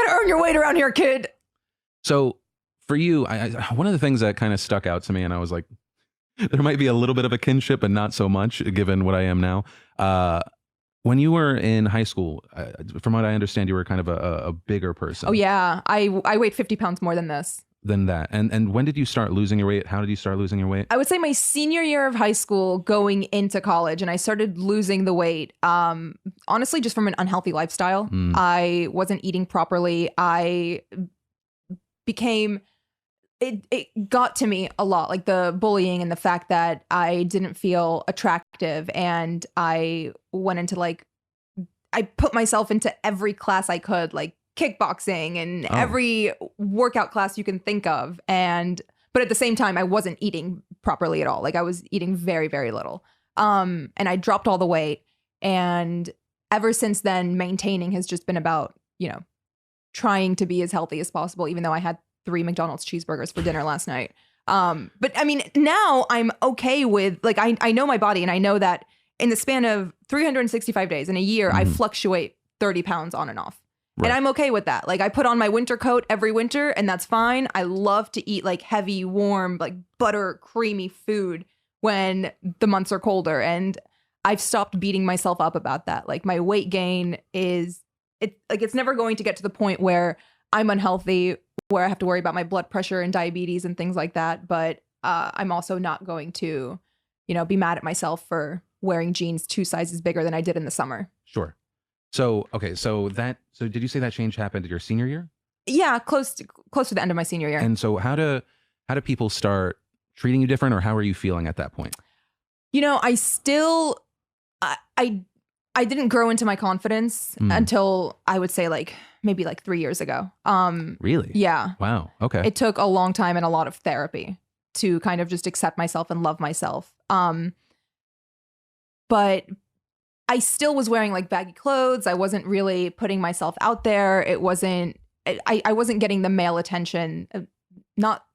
to earn your weight around here, kid. So for you, one of the things that kind of stuck out to me, and I was like, there might be a little bit of a kinship, but not so much given what I am now. When you were in high school, from what I understand, you were kind of a bigger person. Oh, yeah. I weighed 50 pounds more than this. Than that. And when did you start losing your weight? How did you start losing your weight? I would say my senior year of high school going into college, and I started losing the weight, honestly, just from an unhealthy lifestyle. I wasn't eating properly. I became... It got to me a lot, like the bullying and the fact that I didn't feel attractive, and I went into I put myself into every class I could, like kickboxing and every workout class you can think of. But at the same time, I wasn't eating properly at all. Like I was eating very, very little. And I dropped all the weight. And ever since then, maintaining has just been about, trying to be as healthy as possible, even though I had 3 McDonald's cheeseburgers for dinner last night. But I mean, now I'm okay with, I know my body, and I know that in the span of 365 days in a year, I fluctuate 30 pounds on and off. Right. And I'm okay with that. Like I put on my winter coat every winter, and that's fine. I love to eat like heavy, warm, like butter, creamy food when the months are colder. And I've stopped beating myself up about that. Like my weight gain it's never going to get to the point where I'm unhealthy, where I have to worry about my blood pressure and diabetes and things like that. But I'm also not going to, be mad at myself for wearing jeans 2 sizes bigger than I did in the summer. Sure. So, okay. So did you say that change happened at your senior year? Yeah. Close to the end of my senior year. And so how do people start treating you different, or how are you feeling at that point? I still, I didn't grow into my confidence until I would say maybe 3 years ago. Really? Yeah. Wow. Okay. It took a long time and a lot of therapy to kind of just accept myself and love myself. But I still was wearing baggy clothes. I wasn't really putting myself out there. I wasn't getting the male attention. Not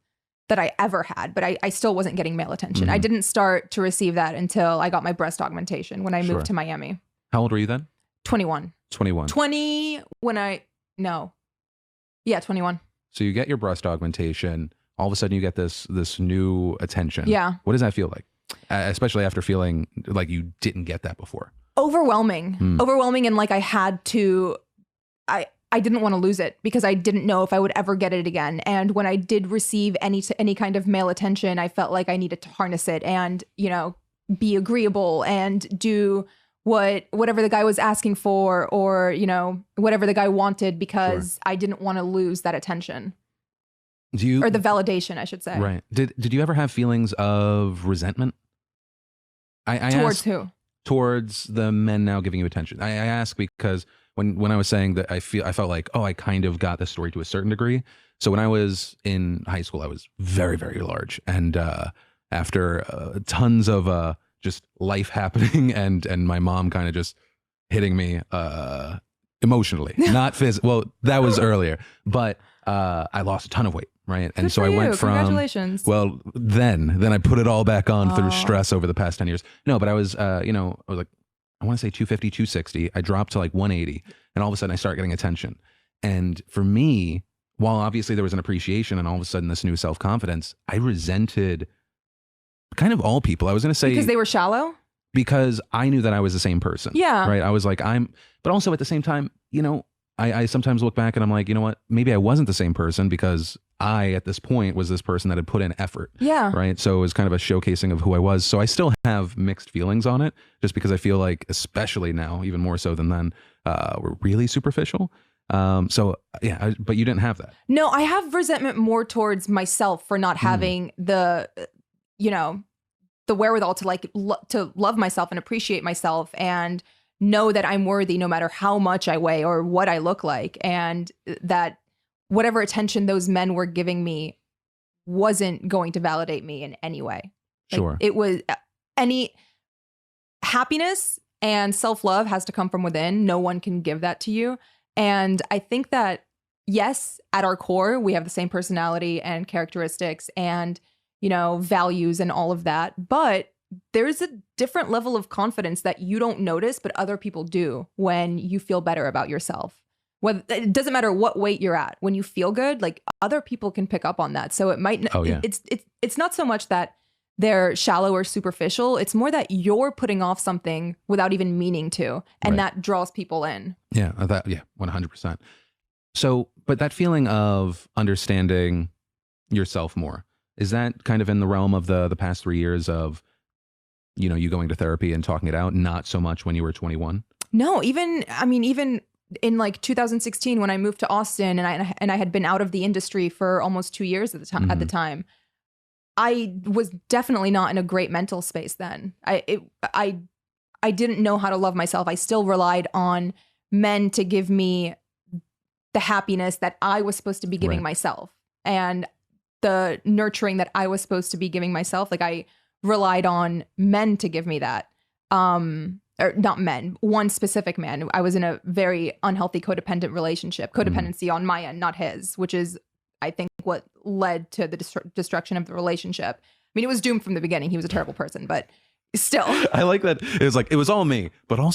that I ever had, but I still wasn't getting male attention. I didn't start to receive that until I got my breast augmentation when I moved to Miami. How old were you then? 21. 21. 20 when Yeah, 21. So you get your breast augmentation. All of a sudden you get this new attention. Yeah. What does that feel like? Especially after feeling like you didn't get that before. Overwhelming. And I didn't want to lose it because I didn't know if I would ever get it again. And when I did receive any kind of male attention, I felt like I needed to harness it and, be agreeable and do whatever the guy was asking for, or, whatever the guy wanted, because I didn't want to lose that attention. Or the validation, I should say. Right. Did you ever have feelings of resentment? Towards who? Towards the men now giving you attention. I ask because when I was saying that I felt like, I kind of got the story to a certain degree. So when I was in high school, I was very, very large. And after tons of just life happening and my mom kind of just hitting me emotionally, not physically. Well, that was earlier, but I lost a ton of weight. Right. And so I went from, congratulations. Well, then I put it all back on through stress over the past 10 years. No, but I was, I was like, I want to say 250, 260. I dropped to 180, and all of a sudden I start getting attention. And for me, while obviously there was an appreciation and all of a sudden this new self-confidence, I resented kind of all people. I was going to say, because they were shallow? Because I knew that I was the same person. Yeah. Right. I was like, but also at the same time, I sometimes look back and I'm like, you know what, maybe I wasn't the same person because I, at this point, was this person that had put in effort. Yeah. Right. So it was kind of a showcasing of who I was. So I still have mixed feelings on it, just because I feel like, especially now, even more so than then, we're really superficial. So yeah, but you didn't have that. No, I have resentment more towards myself for not having the wherewithal to love myself and appreciate myself and know that I'm worthy no matter how much I weigh or what I look like, and that whatever attention those men were giving me wasn't going to validate me in any way. Sure. It was any happiness and self-love has to come from within. No one can give that to you. And I think that, yes, at our core, we have the same personality and characteristics and, values and all of that. But there's a different level of confidence that you don't notice, but other people do when you feel better about yourself. whether it doesn't matter what weight you're at, when you feel good, like other people can pick up on that. So it might, it's not so much that they're shallow or superficial. It's more that you're putting off something without even meaning to, and that draws people in. Yeah, 100%. So, but that feeling of understanding yourself more, is that kind of in the realm of the past 3 years of, you know, you going to therapy and talking it out, not so much when you were 21? No, even in like 2016 when I moved to Austin and I had been out of the industry for almost 2 years at the time, I was definitely not in a great mental space then. I didn't know how to love myself. I still relied on men to give me the happiness that I was supposed to be giving myself, and the nurturing that I was supposed to be giving myself. Like I relied on men to give me that. Or not men, one specific man. I was in a very unhealthy codependent relationship, codependency on my end, not his, which is, I think, what led to the destruction of the relationship. I mean, it was doomed from the beginning. He was a terrible person, but still. I like that. It was like, it was all me, but also